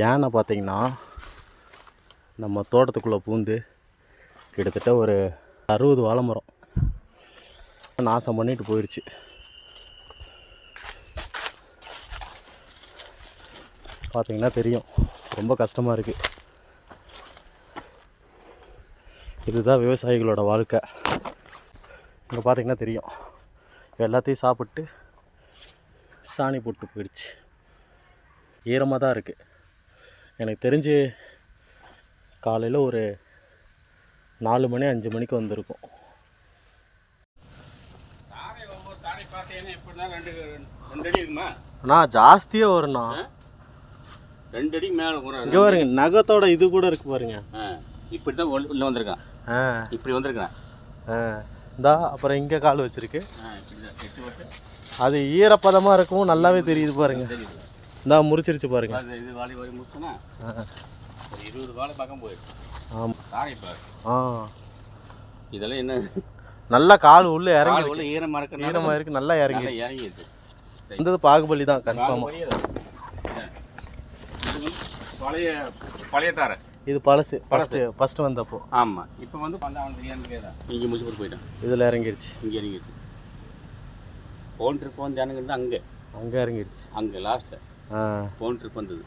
யானை பார்த்தீங்கன்னா நம்ம தோட்டத்துக்குள்ளே பூந்து கிட்டத்தட்ட ஒரு 60 வாழை மரம் நாசம் பண்ணிட்டு போயிடுச்சு. பார்த்தீங்கன்னா தெரியும், ரொம்ப கஷ்டமாக இருக்குது. இதுதான் விவசாயிகளோட வாழ்க்கை. இங்கே பார்த்தீங்கன்னா தெரியும், எல்லாத்தையும் சாப்பிட்டு சாணி போட்டு போயிடுச்சு. ஈரமாக தான் இருக்குது. எனக்கு தெரிஞ்சு காலையில் ஒரு 4 மணி 5 மணிக்கு வந்திருக்கும். அண்ணா ஜாஸ்தியாக வரும்ண்ணா. 2 அடி மேலே இங்கே பாருங்க, நகத்தோட இது கூட இருக்கு பாருங்க. இப்படி தான் உள்ள வந்திருக்கான். இப்படி வந்திருக்கான். இந்தா அப்புறம் இங்கே கால் வச்சிருக்கு. அது ஈரப்பதமாக இருக்கும், நல்லாவே தெரியுது பாருங்க. இந்தா முறிச்சிருச்சு பாருங்க. இது வாழை வாழை முடிச்சுன்னா 20 வாழை பக்கம் போயிடுச்சு. ஆமாம். இதெல்லாம் என்ன நல்லா கால் உள்ள இறங்கி உள்ள ஈரமாக இருக்கு. ஈரமாக இருக்குது, நல்லா இறங்கிடுச்சு. இந்த பாகுபலி தான் கன்ஃபார்மாக. பழைய பழைய தாரை. இது பழசு, ஃபஸ்ட்டு வந்தப்போ. ஆமாம். இப்போ வந்து இங்கே முடிச்சு போட்டு போயிட்டான். இதில் இறங்கிடுச்சு. இங்கே இறங்கிடுச்சு. போன் ட்ரிப் வந்து இறங்குறது அங்கே இறங்கிடுச்சு. அங்கே லாஸ்ட்டில் போன் ட்ரிப் வந்தது.